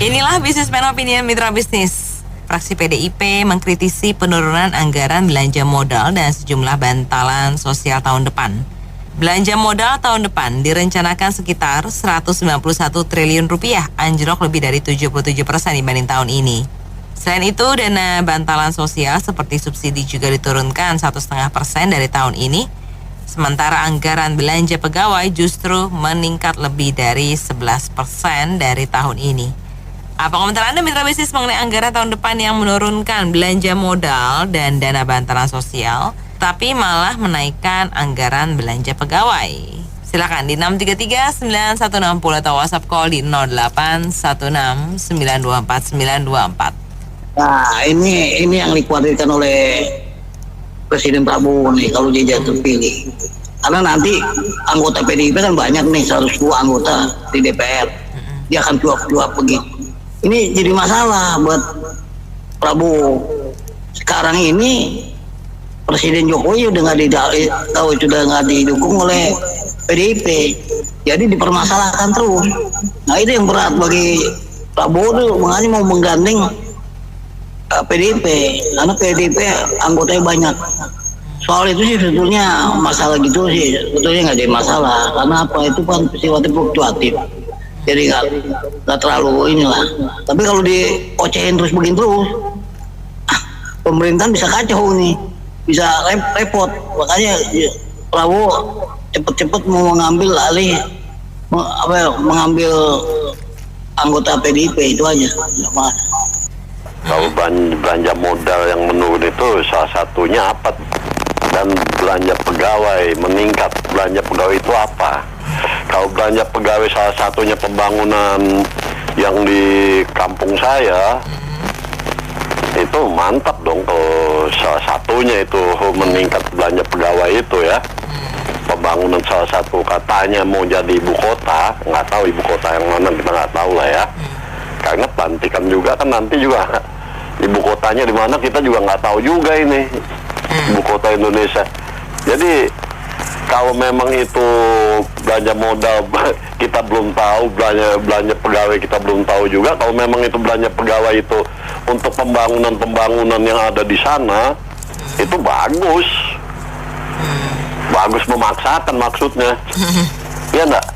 Inilah Businessman Opinion Mitra Bisnis. Fraksi PDIP mengkritisi penurunan anggaran belanja modal dan sejumlah bantalan sosial tahun depan. Belanja modal tahun depan direncanakan sekitar 191 triliun rupiah, anjlok lebih dari 77% dibanding tahun ini. Selain itu, dana bantalan sosial seperti subsidi juga diturunkan 1,5% dari tahun ini. Sementara anggaran belanja pegawai justru meningkat lebih dari 11% dari tahun ini. Apa komentar Anda Mitra Bisnis mengenai anggaran tahun depan yang menurunkan belanja modal dan dana bantalan sosial, tapi malah menaikkan anggaran belanja pegawai? Silakan di 633-9160 atau WhatsApp call di 0816-924-924. Nah, ini yang dikhawatirkan oleh Presiden Prabowo nih kalau dia jatuh pilih. Karena nanti anggota PDIP kan banyak nih, 102 anggota di DPR. Dia akan cuap-cuap begitu. Ini jadi masalah buat Prabowo. Sekarang ini Presiden Jokowi sudah nggak didukung oleh PDIP, jadi dipermasalahkan terus. Nah itu yang berat bagi Prabowo tuh, makanya mau menggandeng PDIP, karena PDIP anggotanya banyak. Soal itu sih sebetulnya masalah gitu sih, sebetulnya nggak jadi masalah, karena apa, itu kan sifatnya fluktuatif. Jadi nggak terlalu inilah. Tapi kalau diocehin terus begini terus, pemerintahan bisa kacau nih, bisa repot. Makanya Prabowo cepet-cepet mau mengambil alih, mengambil anggota PDIP, itu aja. Kalau belanja modal yang menurun itu salah satunya apa? Dan belanja pegawai meningkat. Belanja pegawai itu apa? Kalau belanja pegawai salah satunya pembangunan yang di kampung saya, itu mantap dong. Kalau salah satunya itu meningkat belanja pegawai itu ya. Pembangunan salah satu katanya mau jadi ibu kota, nggak tahu ibu kota yang mana, kita nggak tahu lah ya. Karena pelantikan juga kan nanti juga ibu kotanya di mana kita juga nggak tahu juga ini ibu kota Indonesia. Jadi kalau memang itu belanja modal kita belum tahu, belanja pegawai kita belum tahu juga. Kalau memang itu belanja pegawai itu untuk pembangunan yang ada di sana, itu bagus. Bagus memaksakan maksudnya. Iya enggak?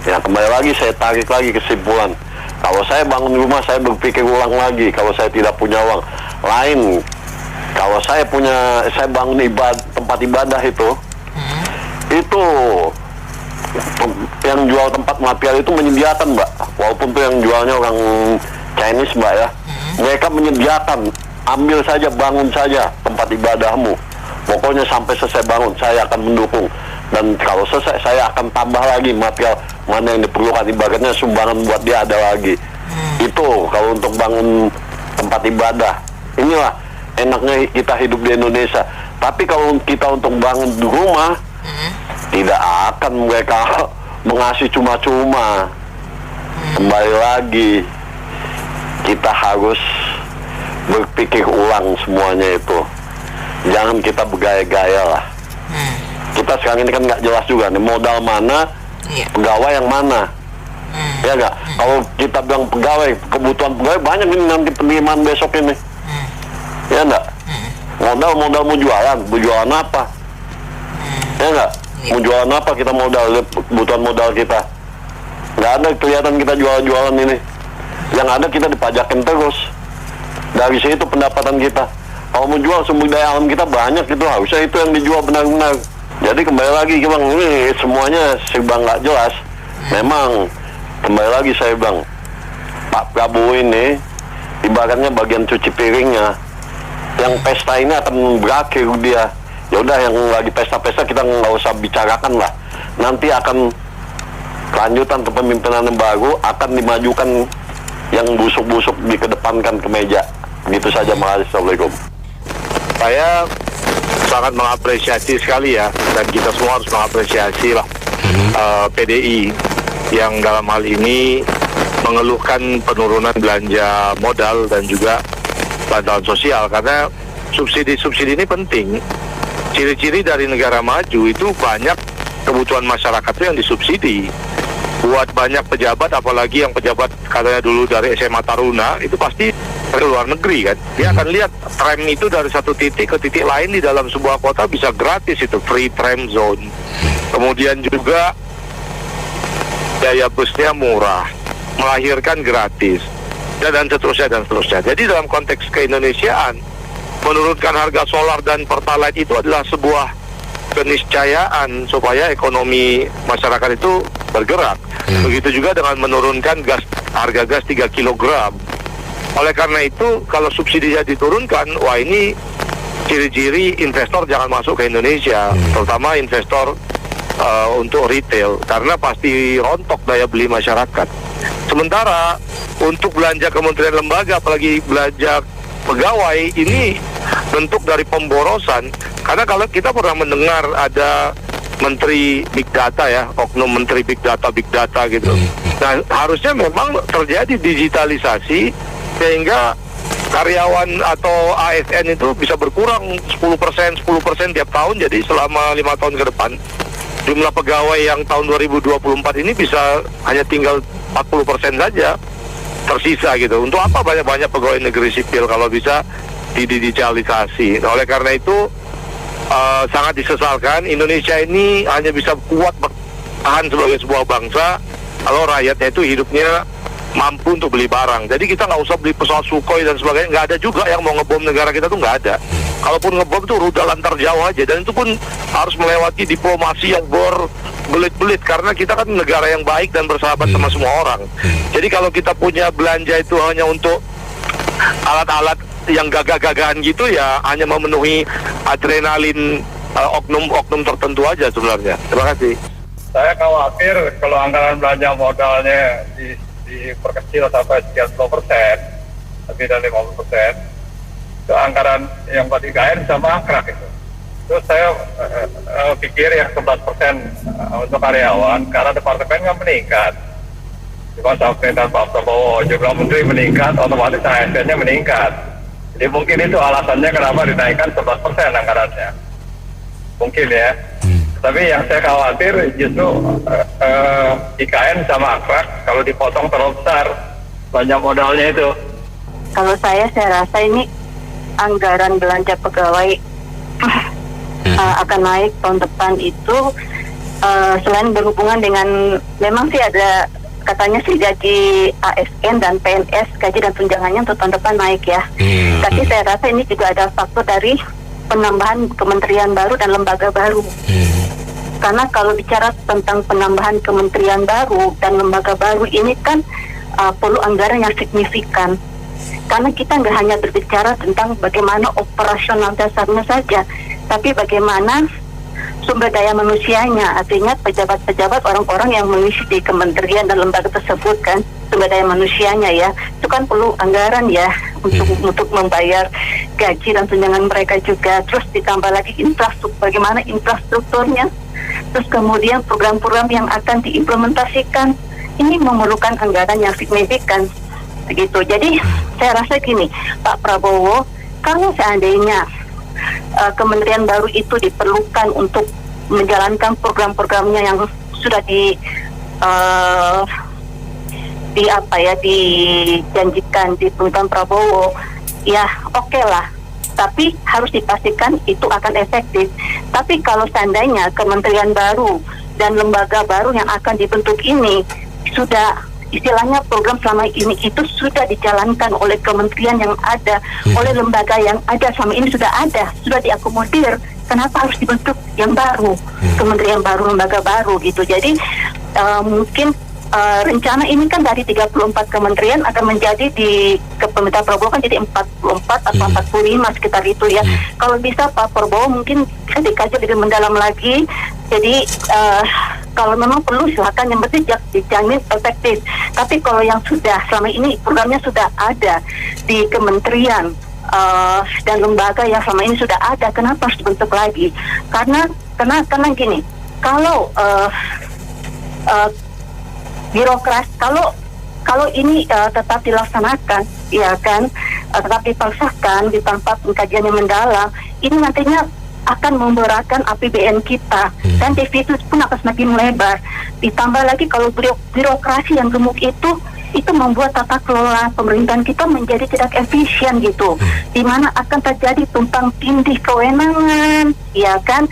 Ya kembali lagi saya tarik lagi kesimpulan. Kalau saya bangun rumah, saya berpikir ulang lagi. Kalau saya tidak punya uang lain, kalau saya bangun tempat ibadah itu yang jual tempat material itu menyediakan, Mbak. Walaupun tuh yang jualnya orang Chinese, Mbak ya. Mereka menyediakan, ambil saja, bangun saja tempat ibadahmu. Pokoknya sampai selesai bangun, saya akan mendukung. Dan kalau selesai, saya akan tambah lagi material mana yang diperlukan, ibaratnya sumbangan buat dia ada lagi. Itu kalau untuk bangun tempat ibadah. Inilah enaknya kita hidup di Indonesia. Tapi kalau kita untuk bangun di rumah, tidak akan mereka mengasih cuma-cuma. Kembali lagi, kita harus berpikir ulang semuanya itu. Jangan kita bergaya-gaya lah. Kita sekarang ini kan nggak jelas juga nih modal mana, pegawai yang mana. Ya nggak? Kalau kita bilang pegawai, kebutuhan pegawai banyak ini nanti penerimaan besok ini. Ya nggak? Modal mau jualan apa? Ya nggak? Mau jualan apa kita modal, kebutuhan modal kita. Nggak ada kelihatan kita jualan ini. Yang ada kita dipajakin terus. Dari situ pendapatan kita. Kalau mau jual sumber daya alam kita banyak itu, harusnya itu yang dijual benar-benar. Jadi kembali lagi Bang, ini semuanya serba nggak jelas. Memang kembali lagi saya bilang, Pak Prabowo ini ibaratnya bagian cuci piringnya. Yang pesta ini akan berakhir dia. Ya udah, yang lagi pesta-pesta kita nggak usah bicarakan lah. Nanti akan kelanjutan kepemimpinan yang baru akan dimajukan, yang busuk-busuk dikedepankan ke meja. Begitu saja, makasih. Assalamualaikum. Saya sangat mengapresiasi sekali ya, dan kita semua harus mengapresiasi lah PDI yang dalam hal ini mengeluhkan penurunan belanja modal dan juga bantuan sosial, karena subsidi-subsidi ini penting. Ciri-ciri dari negara maju itu banyak kebutuhan masyarakat itu yang disubsidi. buat banyak pejabat, apalagi yang pejabat katanya dulu dari SMA Taruna, itu pasti dari luar negeri kan. Dia akan lihat tram itu dari satu titik ke titik lain di dalam sebuah kota bisa gratis, itu free tram zone. Kemudian juga biaya busnya murah, melahirkan gratis, dan seterusnya dan seterusnya. Jadi dalam konteks keindonesiaan, menurunkan harga solar dan pertalite itu adalah sebuah keniscayaan supaya ekonomi masyarakat itu bergerak. Begitu juga dengan menurunkan harga gas 3 kg. Oleh karena itu, kalau subsidinya diturunkan, wah ini ciri-ciri investor jangan masuk ke Indonesia, terutama investor untuk retail, karena pasti rontok daya beli masyarakat. Sementara untuk belanja kementerian lembaga, apalagi belanja pegawai, ini bentuk dari pemborosan. Karena kalau kita pernah mendengar ada menteri big data ya, oknum menteri big data gitu. Nah, harusnya memang terjadi digitalisasi sehingga karyawan atau ASN itu bisa berkurang 10% tiap tahun. Jadi selama 5 tahun ke depan, jumlah pegawai yang tahun 2024 ini bisa hanya tinggal 40% saja tersisa gitu. Untuk apa banyak-banyak pegawai negeri sipil kalau bisa didigitalisasi? Nah, oleh karena itu sangat disesalkan, Indonesia ini hanya bisa kuat bertahan sebagai sebuah bangsa kalau rakyatnya itu hidupnya mampu untuk beli barang. Jadi kita nggak usah beli pesawat Sukhoi dan sebagainya, nggak ada juga yang mau ngebom negara kita tuh, nggak ada. Kalaupun ngebom tuh rudal antar jauh aja, dan itu pun harus melewati diplomasi yang berbelit-belit, karena kita kan negara yang baik dan bersahabat sama semua orang. Jadi kalau kita punya belanja itu hanya untuk alat-alat yang gagah-gagahan gitu, ya hanya memenuhi adrenalin oknum-oknum tertentu aja sebenarnya. Terima kasih. Saya khawatir kalau anggaran belanja modalnya diperkecil sampai sekian 10%, lebih dari 50%, itu anggaran yang buat IKN bisa mangkrak itu. Terus saya pikir yang 11% untuk karyawan, karena departemen kan meningkat. Cuma sampai dan Pak Prabowo, jumlah menteri meningkat, otomatis ASN-nya meningkat. Jadi mungkin itu alasannya kenapa dinaikkan 11% anggarannya. Mungkin ya. Tapi yang saya khawatir justru IKN sama akrak kalau dipotong terlalu besar banyak modalnya itu. Kalau saya rasa ini anggaran belanja pegawai akan naik tahun depan itu, selain berhubungan dengan, memang sih ada katanya sih gaji ASN dan PNS, gaji dan tunjangannya untuk tahun depan naik ya. Tapi saya rasa ini juga ada faktor dari penambahan kementerian baru dan lembaga baru. Karena kalau bicara tentang penambahan kementerian baru dan lembaga baru ini kan perlu anggaran yang signifikan. Karena kita nggak hanya berbicara tentang bagaimana operasional dasarnya saja, tapi bagaimana sumber daya manusianya, artinya pejabat-pejabat, orang-orang yang mengisi di kementerian dan lembaga tersebut kan, sumber daya manusianya ya, itu kan perlu anggaran ya untuk membayar gaji dan tunjangan mereka juga. Terus ditambah lagi infrastruktur, bagaimana infrastrukturnya, terus kemudian program-program yang akan diimplementasikan, ini memerlukan anggaran yang signifikan begitu. Jadi saya rasa gini, Pak Prabowo, kalau seandainya kementerian baru itu diperlukan untuk menjalankan program-programnya yang sudah dijanjikan di pemerintahan Prabowo, ya oke lah. Tapi harus dipastikan itu akan efektif. Tapi kalau seandainya kementerian baru dan lembaga baru yang akan dibentuk ini sudah, istilahnya program selama ini itu sudah dijalankan oleh kementerian yang ada, oleh lembaga yang ada selama ini sudah ada, sudah diakomodir, kenapa harus dibentuk yang baru, kementerian baru, lembaga baru gitu. Jadi mungkin rencana ini kan dari 34 kementerian akan menjadi di kepemerintahan Prabowo kan jadi 44 atau 45 sekitar itu ya. Kalau bisa Pak Prabowo mungkin bisa dikaji lebih mendalam lagi. Jadi kalau memang perlu silakan, yang penting dijamin efektif. Tapi kalau yang sudah selama ini programnya sudah ada di kementerian dan lembaga yang selama ini sudah ada, kenapa harus dibentuk lagi? Karena gini, kalau birokrasi, kalau ini tetap dilaksanakan, ya kan, tetap dipaksakan di tanpa pengkajian yang mendalam, ini nantinya akan memberatkan APBN kita dan defisit pun akan semakin melebar. Ditambah lagi kalau birokrasi yang gemuk itu membuat tata kelola pemerintahan kita menjadi tidak efisien gitu, di mana akan terjadi tumpang tindih kewenangan, ya kan?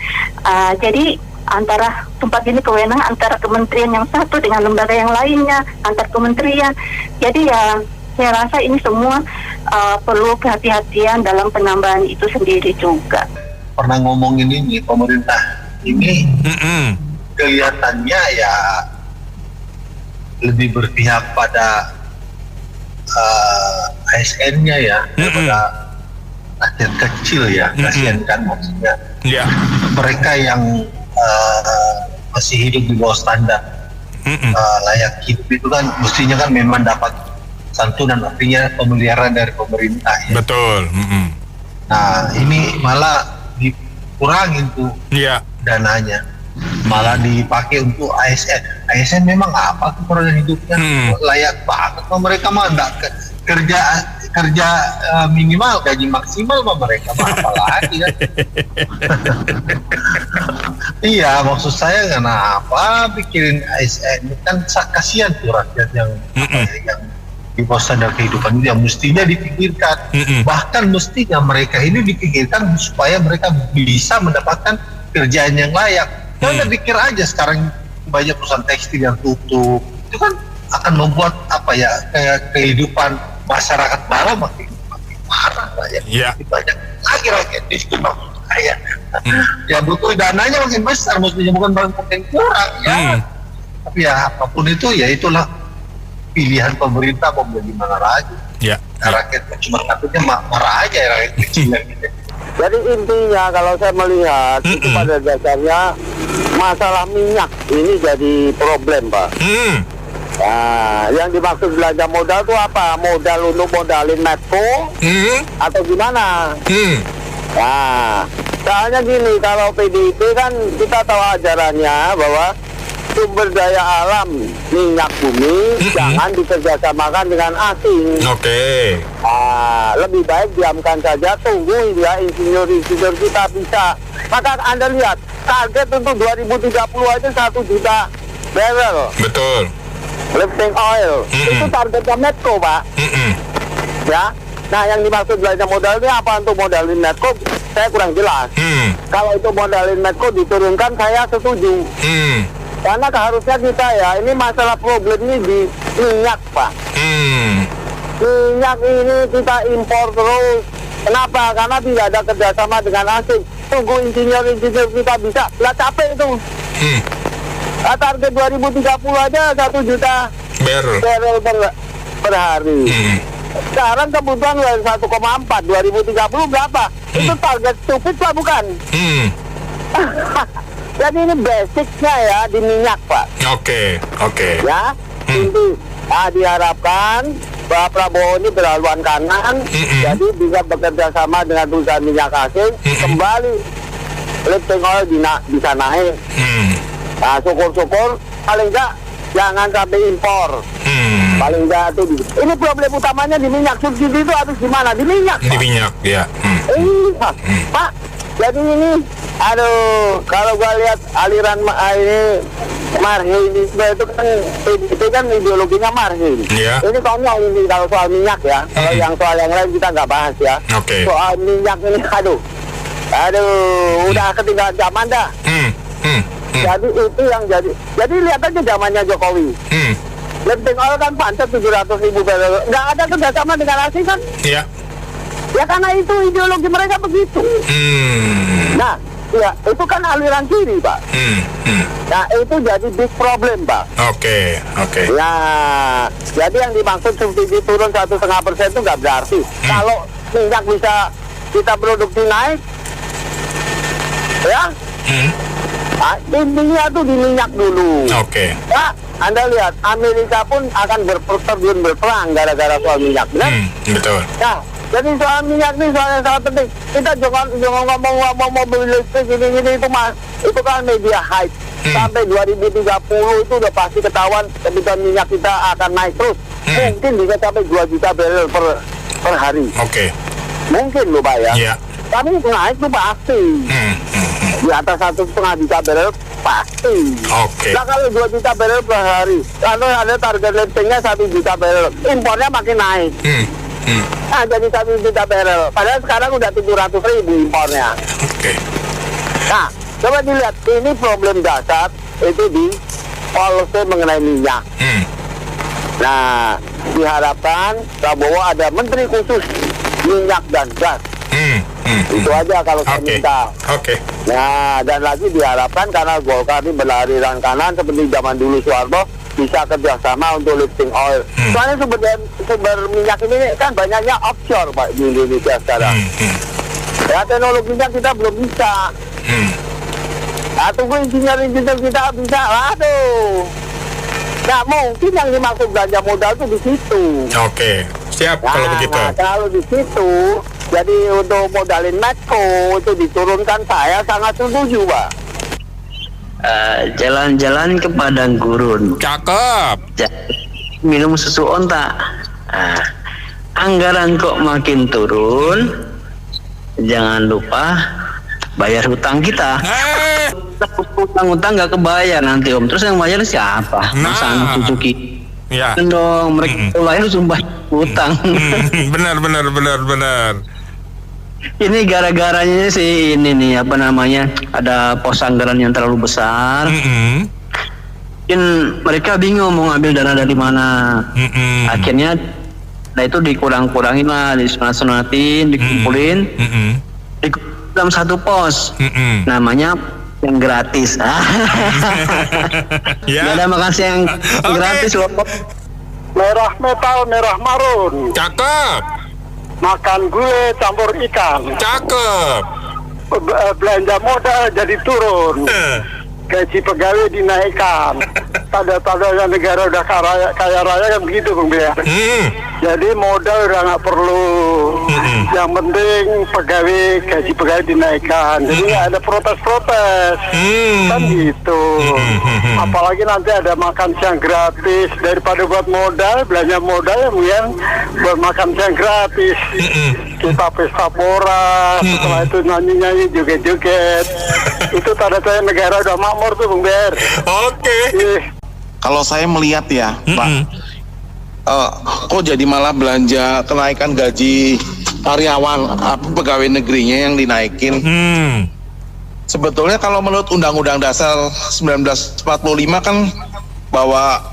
Jadi antara tumpang tindih kewenangan antara kementerian yang satu dengan lembaga yang lainnya, antar kementerian. Jadi ya saya rasa ini semua perlu kehati-hatian dalam penambahan itu sendiri juga. Pernah ngomongin ini, pemerintah ini kelihatannya ya lebih berpihak pada ASN-nya ya, daripada rakyat kecil ya. Kasihan kan maksudnya. Mereka yang masih hidup di bawah standar layak hidup itu kan mestinya kan memang dapat santunan, artinya pemeliharaan dari pemerintah ya. Betul. Nah ini malah dikurangin tuh dananya, malah dipakai untuk ASN. ASN memang apa kekurangan hidupnya, layak banget mereka mah enggak kerja minimal, gaji maksimal mah mereka mah apalagi kan. Iya, maksud saya kenapa pikirin ASN kan kasihan tuh rakyat yang yang di bawah standar kehidupan itu yang mestinya dipikirkan. Bahkan mestinya mereka ini dipikirkan supaya mereka bisa mendapatkan kerjaan yang layak. Jangan pikir aja sekarang banyak perusahaan tekstil yang tutup, itu kan akan membuat kayak kehidupan masyarakat bawah makin parah lah ya. Banyak lagi rakyat miskin maksud saya. Ya butuh dananya makin besar, mestinya bukan makin kurang ya. Tapi ya apapun itu ya itulah pilihan pemerintah mau bagaimana lagi. Rakyat cuma takutnya marah aja ya rakyat kecil gitu. Jadi intinya kalau saya melihat itu pada dasarnya masalah minyak ini jadi problem, Pak. Nah, yang dimaksud belanja modal itu apa? Modal untuk modalin Medco atau gimana? Nah, soalnya gini, kalau PDIP kan kita tahu ajarannya bahwa sumber daya alam minyak bumi jangan dikerjasamakan dengan asing. Nah, lebih baik diamkan saja, tunggu ya insinyur-insinyur kita bisa. Maka Anda lihat target untuk 2030 aja 1 juta barrel. Betul. Lifting oil itu targetnya Medco, Pak. Ya. Nah, yang dimaksud belanja modal ini apa untuk modalin Medco? Saya kurang jelas. Kalau itu modalin Medco diturunkan, saya setuju. Karena keharusnya kita ya, ini masalah problem ini di minyak, Pak. Minyak ini kita impor terus. Kenapa? Karena tidak ada kerjasama dengan asing. Tunggu insinyur-insinyur kita bisa. Lah capek itu. Target 2030 aja 1 juta barrel per hari. Sekarang kebutuhan 1,4, 2030 berapa? Itu target stupid Pak, bukan? Jadi ini basicnya ya di minyak, Pak. Ya, inti diharapkan Pak Prabowo ini berhaluan kanan, jadi bisa bekerja sama dengan perusahaan minyak asing, kembali lifting oil bisa naik. Nah, syukur-syukur paling enggak jangan sampai impor. Paling enggak itu ini problem utamanya di minyak. Subsidi itu habis di mana? Di minyak, Pak. Di minyak, ya. Pak, jadi ini kalau gua lihat aliran ini marxisme itu kan itu kan ideologinya Marxis. Ini konyol ini kalau soal minyak ya. Kalau yang soal yang lain kita nggak bahas ya. Soal minyak ini udah ketinggalan zaman dah. Jadi itu yang jadi lihat aja zamannya Jokowi. Lifting oil kan pantas 700.000 barrel. Nggak ada kerjasama dengan asing kan? Iya. Ya karena itu ideologi mereka begitu. Nah, ya itu kan aliran kiri, Pak. Nah itu jadi big problem, Pak. Ya, jadi yang dimaksud subsidi turun 1,5% itu nggak berarti kalau minyak bisa kita produksi naik, ya. Nah, intinya tuh di minyak dulu. Ya, Anda lihat Amerika pun akan terjun berperang gara-gara soal minyak, benar? Betul. Nah, jadi soal minyak ini soal yang sangat penting. Kita jangan ngomong mobil listrik ini itu mas, itu kan media hype. Sampai 2030 itu udah pasti ketahuan kebutuhan minyak kita akan naik terus. Mungkin bisa sampai 2 juta barrel per hari. Mungkin loh, Pak ya. Tapi naik tuh pasti. di atas 1,5 juta barrel pasti. Oke. Nah kalau 2 juta barrel per hari, kalau ada target liftingnya 1 juta barrel, impornya makin naik. Nah jadi 1 juta barrel, padahal sekarang udah 700.000 impornya. Oke. Nah coba dilihat, ini problem dasar itu di policy mengenai minyak. Nah diharapkan Prabowo ada menteri khusus minyak dan gas. Itu aja kalau saya minta. Oke. Nah dan lagi diharapkan karena Golkar ini berlarian kanan seperti zaman dulu Soeharto, bisa kerjasama untuk lifting oil. Soalnya sumber minyak ini kan banyaknya offshore Pak di Indonesia sekarang. Ya teknologinya kita belum bisa. Nah tunggu insinyur kita bisa. Aduh, nggak mungkin yang dimaksud belanja modal itu di situ. Oke, siap kalau begitu. Nah, kalau di situ, jadi untuk modalin Medco itu diturunkan, saya sangat setuju, Pak. Jalan-jalan ke padang gurun. Cakep. Minum susu onta. Anggaran kok makin turun. Jangan lupa bayar hutang kita. Utang-utang nggak kebayar nanti Om. Terus yang bayar siapa? Masa anak cucu kita? Ya. Dong, mereka lahir sumpah hutang. Benar. Ini gara-garanya sih ini nih apa namanya, ada pos anggaran yang terlalu besar. Mungkin mereka bingung mau ngambil dana dari mana. Akhirnya, nah itu dikurang-kurangin lah, disunat-sunatin, dikumpulin, dalam satu pos. Namanya yang gratis. Gak ada makan siang gratis loh. Merah metal, merah marun. Cakep. Makan gulai campur ikan. Cakep. Belanja modal jadi turun. Gaji pegawai dinaikkan. Tanda-tandanya negara udah kaya raya kan begitu Bung Biar. Jadi modal udah nggak perlu. Yang penting gaji pegawai dinaikkan. Jadi nggak ada protes-protes. Kan gitu. Apalagi nanti ada makan siang gratis. Daripada buat modal, belanja modal ya mungkin buat makan siang gratis. Kita pesta pora, setelah itu nyanyi-nyanyi, joget-joget. Itu tanda-tanda negara udah makmur tuh Bung Ber. Oke. Kalau saya melihat ya, Pak, kok jadi malah belanja kenaikan gaji karyawan, pegawai negerinya yang dinaikin. Sebetulnya kalau menurut Undang-Undang Dasar 1945 kan bahwa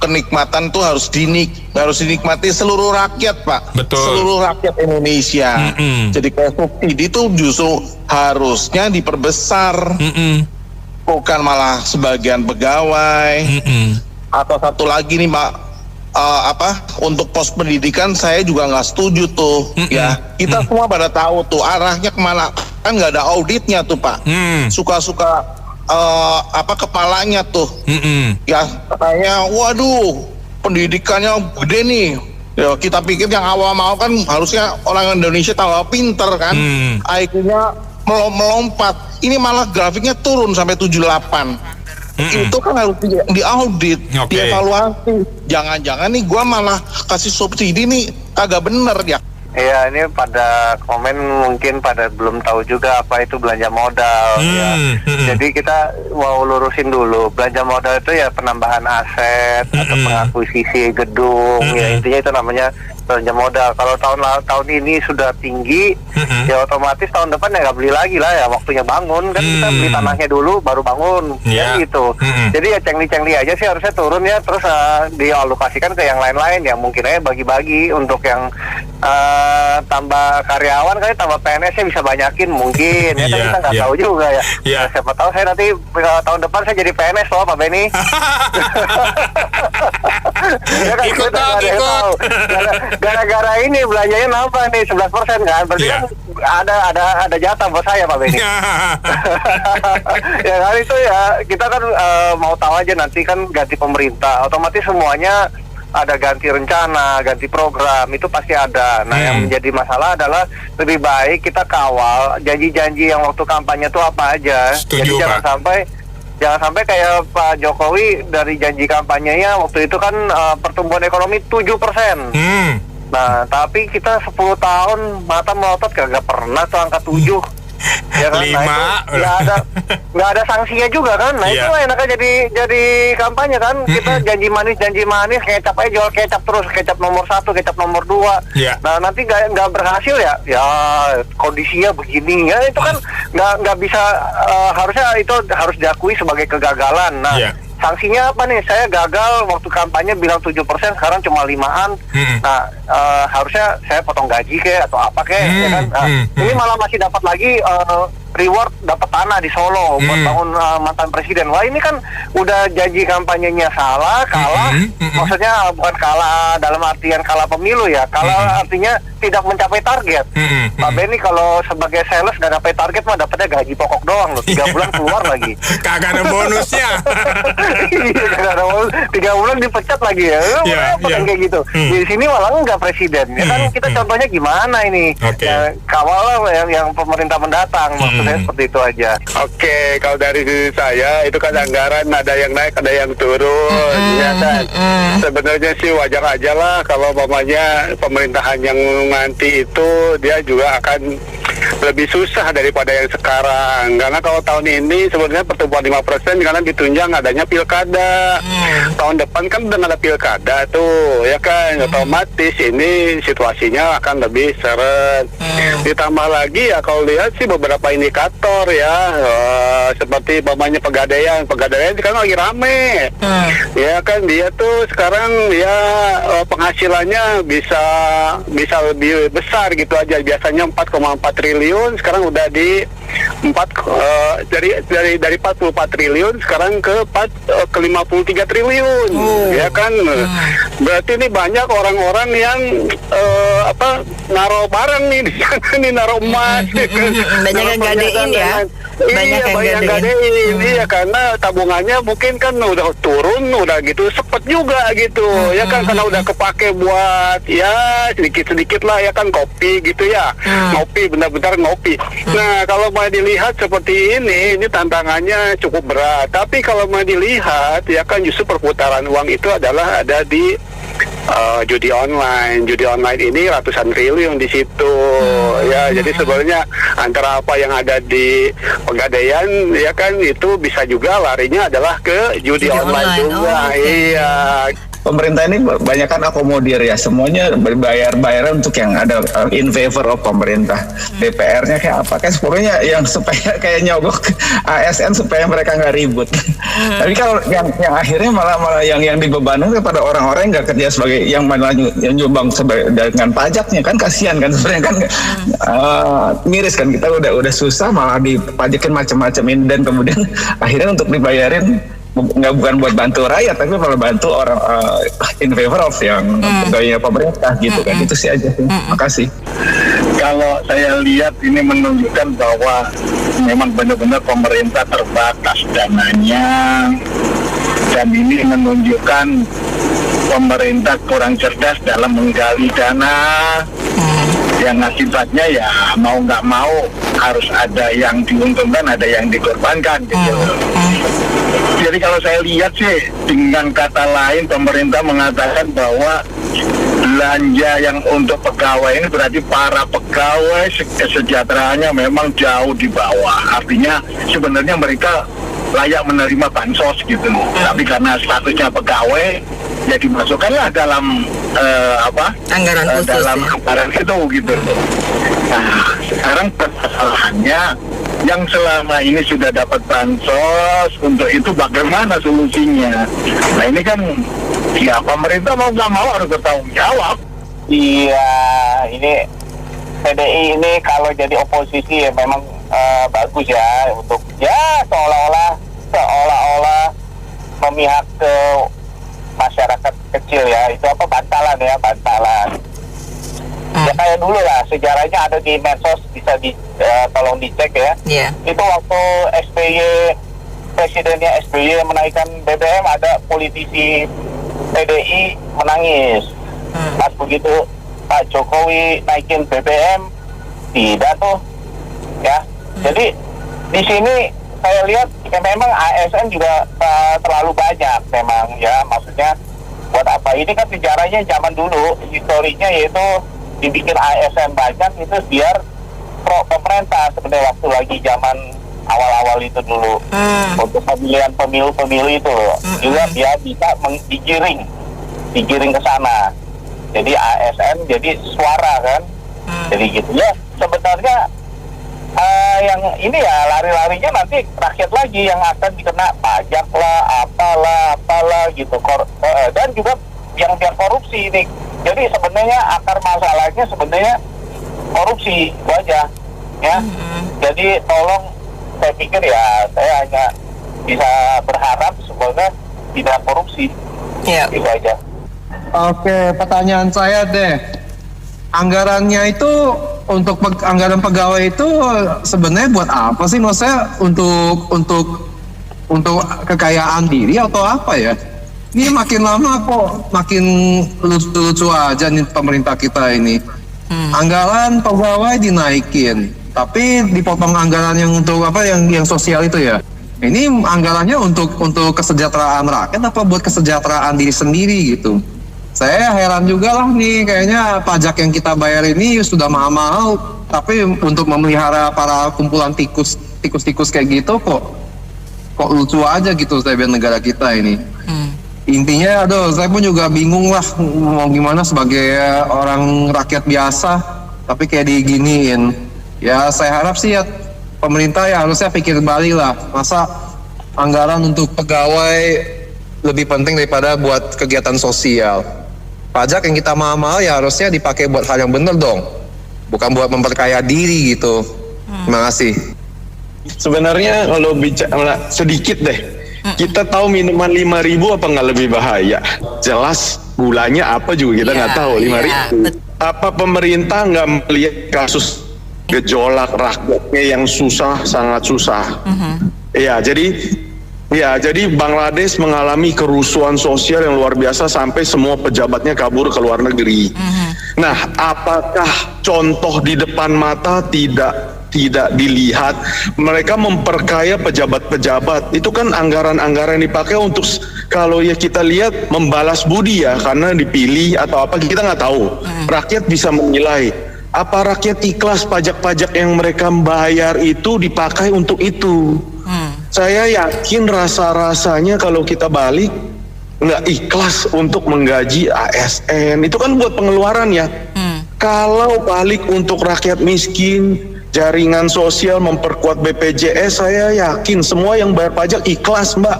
kenikmatan tuh harus dinikmati seluruh rakyat, Pak. Betul. Seluruh rakyat Indonesia. Jadi kayak subsidi itu justru harusnya diperbesar. Bukan malah sebagian pegawai. Atau satu lagi nih Pak, untuk pos pendidikan saya juga nggak setuju tuh. Ya kita semua pada tahu tuh arahnya kemana, kan nggak ada auditnya tuh Pak. Suka-suka kepalanya tuh. Ya katanya waduh pendidikannya gede nih. Ya, kita pikir yang awal-awal kan harusnya orang Indonesia tambah pinter kan. IQ-nya melompat. Ini malah grafiknya turun sampai 78. Itu kan harus diaudit, dievaluasi. Jangan-jangan nih gua malah kasih subsidi nih kagak bener ya. Iya, ini pada komen mungkin pada belum tahu juga apa itu belanja modal ya. Jadi kita mau lurusin dulu, belanja modal itu ya penambahan aset atau pengakuisisi gedung, ya intinya itu namanya belanja modal. Kalau tahun ini sudah tinggi, ya otomatis tahun depan ya nggak beli lagi lah ya, waktunya bangun kan kita beli tanahnya dulu baru bangun, kan gitu. Jadi ya cengli-cengli aja sih harusnya turun ya, terus dialokasikan ke yang lain-lain ya, mungkin aja bagi-bagi untuk yang tambah karyawan kali, tambah PNS-nya bisa banyakin mungkin ya, kan kita nggak tahu juga ya. Nah, siapa tahu saya nanti tahun depan saya jadi PNS loh Pak Benny. Ya kan, ikut. Gara-gara ini belanjanya nambah nih 11% kan, berarti kan ada jatah buat saya Pak Benny. Ya kan itu ya, kita kan mau tahu aja nanti kan ganti pemerintah, otomatis semuanya ada ganti rencana, ganti program, itu pasti ada. Nah yang menjadi masalah adalah lebih baik kita kawal janji-janji yang waktu kampanye itu apa aja. Setuju, jadi jangan sampai kayak Pak Jokowi dari janji kampanyenya waktu itu kan pertumbuhan ekonomi 7%. Nah tapi kita 10 tahun mata melotot gak pernah tuh angka 7. Ya kan? 5. Nah, itu nggak ada sanksinya juga kan. Nah Iya. itu enaknya jadi kampanye kan. Kita janji manis kecap aja, jual kecap terus, kecap nomor 1, kecap nomor 2. Iya. Nah nanti nggak berhasil ya kondisinya begini ya, itu kan nggak bisa, harusnya itu harus diakui sebagai kegagalan. Nah Iya. sanksinya apa nih? Saya gagal waktu kampanye bilang 7%, sekarang cuma 5-an. Nah, harusnya saya potong gaji atau apa ya kan? Ini malah masih dapat lagi reward, dapat tanah di Solo buat bangun mantan presiden. Wah, ini kan udah janji kampanyenya salah, kalah. Maksudnya bukan kalah dalam artian kalah pemilu ya. Kalah artinya tidak mencapai target. Pak Benny kalau sebagai sales nggak dapat target mah dapatnya gaji pokok doang loh. 3 bulan keluar lagi. Kagak ada bonusnya. Iya, 3 bulan dipecat lagi ya. Kan kayak gitu. Di sini malah enggak presiden. Ya kan kita contohnya gimana ini? Oke. Kawal yang pemerintah mendatang. Maksudnya seperti itu aja. Oke, kalau dari sisi saya itu kan anggaran ada yang naik, ada yang turun, ya kan. Sebenarnya sih wajar aja lah kalau umpamanya pemerintahan yang nanti itu dia juga akan lebih susah daripada yang sekarang. Karena kalau tahun ini sebenarnya pertumbuhan 5% karena ditunjang adanya pilkada. Tahun depan kan udah ada pilkada tuh, ya kan. Otomatis ini situasinya akan lebih seret. Ditambah lagi ya kalau lihat sih beberapa indikator ya, seperti umpamanya pegadaian sekarang lagi rame. Ya kan dia tuh sekarang ya penghasilannya bisa lebih besar gitu aja. Biasanya 4,4 triliun sekarang udah di 44 triliun sekarang ke 53 triliun. Ya kan. Berarti ini banyak orang-orang yang naruh barang nih di sana nih, naruh emas. Banyak yang gadein ya. Banyak yang gadein. Iya, karena tabungannya mungkin kan udah turun, udah gitu sepet juga gitu. Ya kan, karena udah kepake buat ya sedikit-sedikit lah ya kan, kopi gitu ya. Ngopi, benar-benar ngopi. Nah, kalau mau dilihat seperti ini tantangannya cukup berat. Tapi kalau mau dilihat ya kan justru perputaran uang itu adalah ada di judi online. Judi online ini ratusan triliun di situ. Ya, jadi sebenarnya antara apa yang ada di pegadaian ya kan itu bisa juga larinya adalah ke judi online juga. Iya. Pemerintah ini banyak kan akomodir ya, semuanya bayar-bayaran untuk yang ada in favor of pemerintah. DPR-nya kayak apa? Kayak pokoknya yang supaya kayak nyogok ASN supaya mereka nggak ribut. Tapi kalau yang akhirnya malah yang dibebankan kepada orang-orang yang nggak kerja sebagai yang nyumbang dengan pajaknya kan, kasihan kan sebenarnya kan, miris kan, kita udah susah malah dipajakin macam-macam ini, dan kemudian akhirnya untuk dibayarin bukan buat bantu rakyat tapi malah bantu orang in favor of yang pegawai pemerintah gitu kan. Itu sih aja sih. Makasih. Kalau saya lihat ini menunjukkan bahwa memang benar-benar pemerintah terbatas dananya, dan ini menunjukkan pemerintah kurang cerdas dalam menggali dana, yang akibatnya ya mau nggak mau harus ada yang diuntungkan, ada yang dikorbankan gitu. Jadi kalau saya lihat sih, dengan kata lain pemerintah mengatakan bahwa belanja yang untuk pegawai ini berarti para pegawai kesejahteraannya memang jauh di bawah. Artinya sebenarnya mereka layak menerima bansos gitu. Tapi karena statusnya pegawai, ya dimasukkanlah dalam anggaran khusus dalam anggaran itu gitu. Nah, sekarang permasalahannya yang selama ini sudah dapat bansos, untuk itu bagaimana solusinya? Nah ini kan ya pemerintah mau nggak mau harus bertanggung jawab. Iya, ini PDI ini kalau jadi oposisi ya memang bagus ya, untuk ya seolah-olah memihak ke masyarakat kecil ya. Itu bantalan. Ya kayak dulu lah, sejarahnya ada di medsos, bisa tolong dicek ya. Itu waktu presidennya SBY menaikkan BBM, ada politisi PDI menangis. Pas begitu Pak Jokowi naikin BBM, tidak tuh ya. Jadi di sini saya lihat ya memang ASN juga terlalu banyak memang ya, maksudnya buat apa? Ini kan sejarahnya zaman dulu, historinya yaitu dibikin ASN banyak itu biar pro pemerintah sebenarnya waktu lagi zaman awal-awal itu dulu untuk pemilihan pemilu itu loh. Juga dia bisa digiring ke sana. Jadi ASN jadi suara kan. Jadi gitu ya. Sebenarnya yang ini ya lari-larinya nanti rakyat lagi yang akan dikena pajak lah, apalah gitu. Dan juga yang korupsi ini. Jadi sebenarnya akar masalahnya sebenarnya korupsi itu aja ya. Jadi tolong, saya pikir ya saya hanya bisa berharap sebenarnya tidak korupsi. Itu aja. Oke, pertanyaan saya deh, anggarannya itu untuk anggaran pegawai itu sebenarnya buat apa sih? Maksudnya untuk kekayaan diri atau apa ya? Ini makin lama kok makin lucu aja nih pemerintah kita ini. Anggaran pegawai dinaikin, tapi dipotong anggaran yang untuk apa yang sosial itu ya. Ini anggarannya untuk kesejahteraan rakyat apa buat kesejahteraan diri sendiri gitu. Saya heran juga lah nih, kayaknya pajak yang kita bayar ini sudah mahal-mahal, tapi untuk memelihara para kumpulan tikus kayak gitu kok lucu aja gitu saya bilang negara kita ini. Intinya saya pun juga bingung lah mau gimana sebagai orang rakyat biasa, tapi kayak diginiin. Ya saya harap sih ya pemerintah ya harusnya pikir balik lah, masa anggaran untuk pegawai lebih penting daripada buat kegiatan sosial. Pajak yang kita mahal-mahal ya harusnya dipakai buat hal yang benar dong, bukan buat memperkaya diri gitu. Terima kasih. Sebenarnya kalau bicara sedikit deh, kita tahu minuman 5.000 apa nggak lebih bahaya? Jelas gulanya apa juga kita nggak tahu 5.000. Apa pemerintah nggak melihat kasus gejolak rakyatnya yang susah, sangat susah? Jadi Bangladesh mengalami kerusuhan sosial yang luar biasa sampai semua pejabatnya kabur ke luar negeri. Nah, apakah contoh di depan mata tidak dilihat? Mereka memperkaya pejabat-pejabat. Itu kan anggaran-anggaran yang dipakai untuk, kalau ya kita lihat, membalas budi ya, karena dipilih atau apa kita nggak tahu. Rakyat bisa menilai. Apa rakyat ikhlas pajak-pajak yang mereka bayar itu dipakai untuk itu? Saya yakin rasa-rasanya kalau kita balik nggak ikhlas untuk menggaji ASN. Itu kan buat pengeluaran ya. Kalau balik untuk rakyat miskin, jaringan sosial, memperkuat BPJS, saya yakin semua yang bayar pajak ikhlas, Mbak.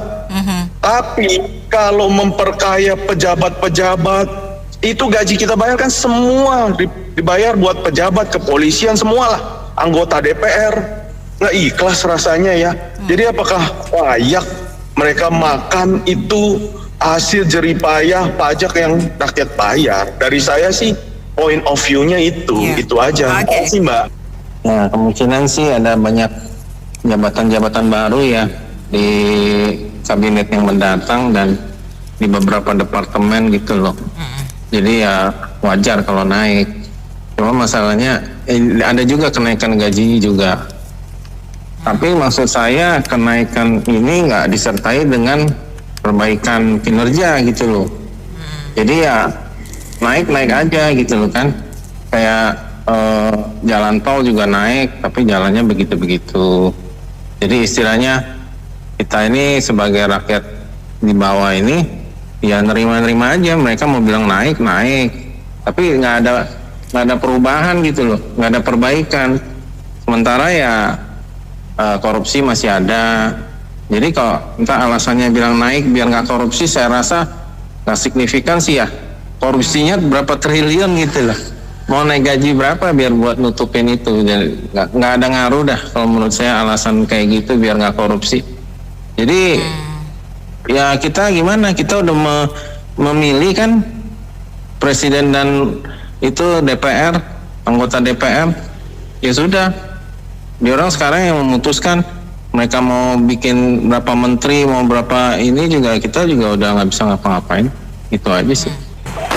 Tapi kalau memperkaya pejabat-pejabat, itu gaji kita bayar kan semua dibayar buat pejabat, kepolisian, semualah, anggota DPR. Nggak ikhlas rasanya ya. Jadi apakah layak mereka makan itu hasil jeripayah pajak yang rakyat bayar? Dari saya sih point of view-nya itu aja. Terima kasih, Mbak. Nah, kemungkinan sih ada banyak jabatan-jabatan baru ya di kabinet yang mendatang dan di beberapa departemen gitu loh. Jadi ya wajar kalau naik. Cuma masalahnya ada juga kenaikan gaji juga. Tapi maksud saya kenaikan ini nggak disertai dengan perbaikan kinerja gitu loh. Jadi ya naik aja gitu loh kan. Kayak jalan tol juga naik, tapi jalannya begitu-begitu. Jadi istilahnya kita ini sebagai rakyat di bawah ini ya nerima-nerima aja. Mereka mau bilang naik, tapi nggak ada perubahan gitu loh, nggak ada perbaikan. Sementara ya korupsi masih ada. Jadi kalau entah alasannya bilang naik biar nggak korupsi, saya rasa nggak signifikan sih ya. Korupsinya berapa triliun gitu loh. Mau naik gaji berapa biar buat nutupin itu. Jadi nggak ada ngaruh dah kalau menurut saya alasan kayak gitu biar nggak korupsi. Jadi ya kita gimana? Kita udah memilih kan presiden dan itu DPR, anggota DPR. Ya sudah. Dia orang sekarang yang memutuskan mereka mau bikin berapa menteri, mau berapa ini juga kita juga udah nggak bisa ngapa-ngapain. Itu aja sih.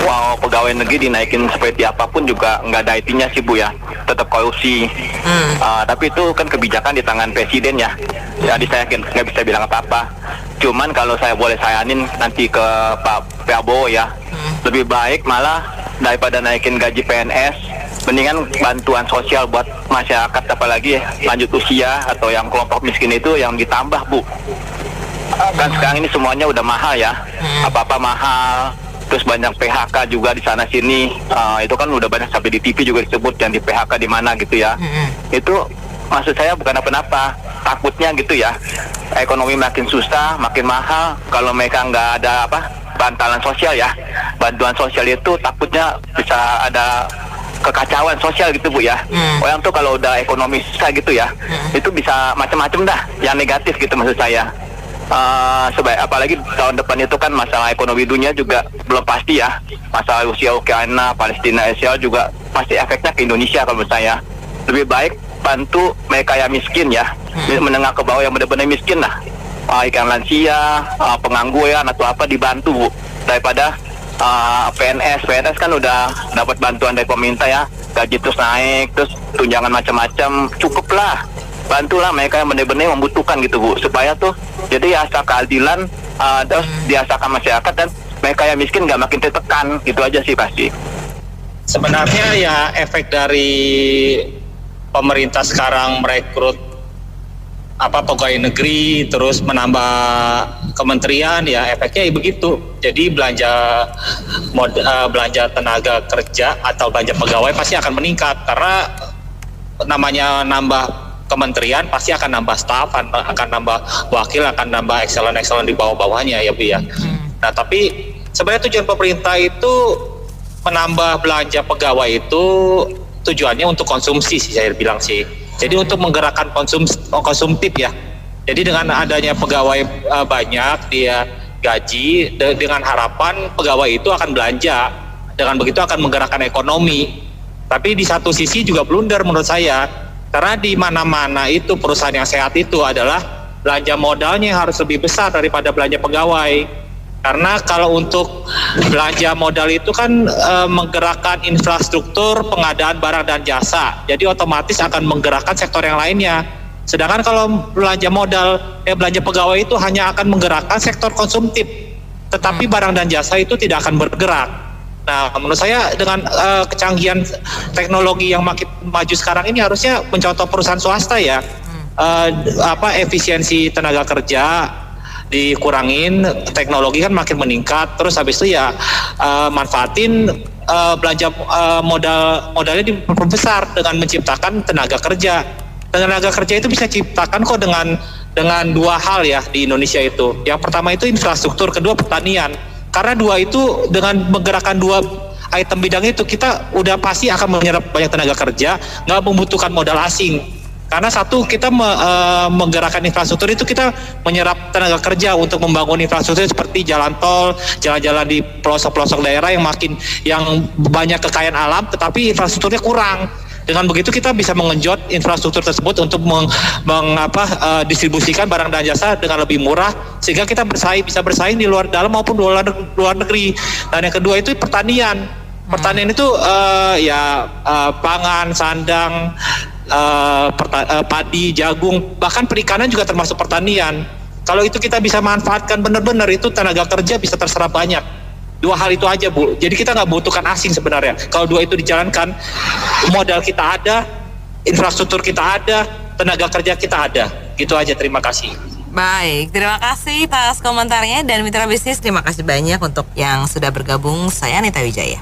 Wow, pegawai negeri dinaikin seperti apapun juga nggak ada artinya sih Bu ya, tetap korupsi. Tapi itu kan kebijakan di tangan presiden ya. Jadi saya nggak bisa bilang apa-apa. Cuman kalau saya boleh sayanin nanti ke Pak Prabowo ya, lebih baik malah daripada naikin gaji PNS, mendingan bantuan sosial buat masyarakat, apalagi lanjut usia atau yang kelompok miskin itu yang ditambah, Bu. Kan sekarang ini semuanya udah mahal ya, apa-apa mahal. Terus banyak PHK juga di sana sini. Itu kan udah banyak, sampai di TV juga disebut yang di PHK di mana gitu ya. Itu maksud saya bukan apa-apa, takutnya gitu ya, ekonomi makin susah, makin mahal. Kalau mereka nggak ada bantalan sosial ya, bantuan sosial itu takutnya bisa ada kekacauan sosial gitu, Bu ya. Orang tuh kalau udah ekonomi susah gitu ya, itu bisa macam-macam dah yang negatif gitu maksud saya. Apalagi tahun depan itu kan masalah ekonomi dunia juga belum pasti ya, masalah Rusia, Ukraina, Palestina, Israel juga pasti efeknya ke Indonesia. Kalau menurut saya lebih baik bantu mereka yang miskin ya, menengah ke bawah yang benar-benar miskin lah, ikan lansia, pengangguran atau apa dibantu, Bu, daripada PNS kan udah dapat bantuan dari pemerintah ya, gaji terus naik, terus tunjangan macam-macam, cukuplah bantulah mereka yang benar-benar membutuhkan gitu, Bu, supaya tuh jadi rasa keadilan terus dirasakan masyarakat dan mereka yang miskin nggak makin tertekan, gitu aja sih pasti. Sebenarnya ya efek dari pemerintah sekarang merekrut pegawai negeri terus menambah kementerian, ya efeknya begitu. Jadi belanja tenaga kerja atau belanja pegawai pasti akan meningkat, karena namanya nambah kementerian pasti akan nambah staf, akan nambah wakil, akan nambah excellent di bawah-bawahnya ya, Bu ya. Nah, tapi sebenarnya tujuan pemerintah itu menambah belanja pegawai itu tujuannya untuk konsumsi sih, saya bilang sih. Jadi untuk menggerakkan konsumtif ya. Jadi dengan adanya pegawai banyak, dia gaji, dengan harapan pegawai itu akan belanja. Dengan begitu akan menggerakkan ekonomi. Tapi di satu sisi juga blunder menurut saya. Karena di mana-mana itu perusahaan yang sehat itu adalah belanja modalnya harus lebih besar daripada belanja pegawai. Karena kalau untuk belanja modal itu kan menggerakkan infrastruktur pengadaan barang dan jasa. Jadi otomatis akan menggerakkan sektor yang lainnya. Sedangkan kalau belanja belanja pegawai itu hanya akan menggerakkan sektor konsumtif. Tetapi barang dan jasa itu tidak akan bergerak. Nah, menurut saya dengan kecanggihan teknologi yang makin maju sekarang ini harusnya mencontoh perusahaan swasta ya, efisiensi tenaga kerja dikurangin, teknologi kan makin meningkat, terus habis itu ya manfaatin belanja modalnya diperbesar dengan menciptakan tenaga kerja. Tenaga kerja itu bisa ciptakan kok dengan dua hal ya di Indonesia itu. Yang pertama itu infrastruktur, kedua pertanian. Karena dua itu dengan menggerakkan dua item bidang itu kita udah pasti akan menyerap banyak tenaga kerja, nggak membutuhkan modal asing. Karena satu kita menggerakkan infrastruktur itu kita menyerap tenaga kerja untuk membangun infrastruktur seperti jalan tol, jalan-jalan di pelosok-pelosok daerah yang banyak kekayaan alam, tetapi infrastrukturnya kurang. Dengan begitu kita bisa mengenjot infrastruktur tersebut untuk distribusikan barang dan jasa dengan lebih murah, sehingga kita bisa bersaing di dalam maupun luar negeri. Dan yang kedua itu pertanian. Pertanian itu pangan, sandang, padi, jagung, bahkan perikanan juga termasuk pertanian. Kalau itu kita bisa manfaatkan benar-benar, itu tenaga kerja bisa terserap banyak. Dua hal itu aja, Bu. Jadi kita nggak butuhkan asing sebenarnya. Kalau dua itu dijalankan, modal kita ada, infrastruktur kita ada, tenaga kerja kita ada. Gitu aja, terima kasih. Baik, terima kasih atas komentarnya, dan mitra bisnis terima kasih banyak untuk yang sudah bergabung. Saya Anita Wijaya.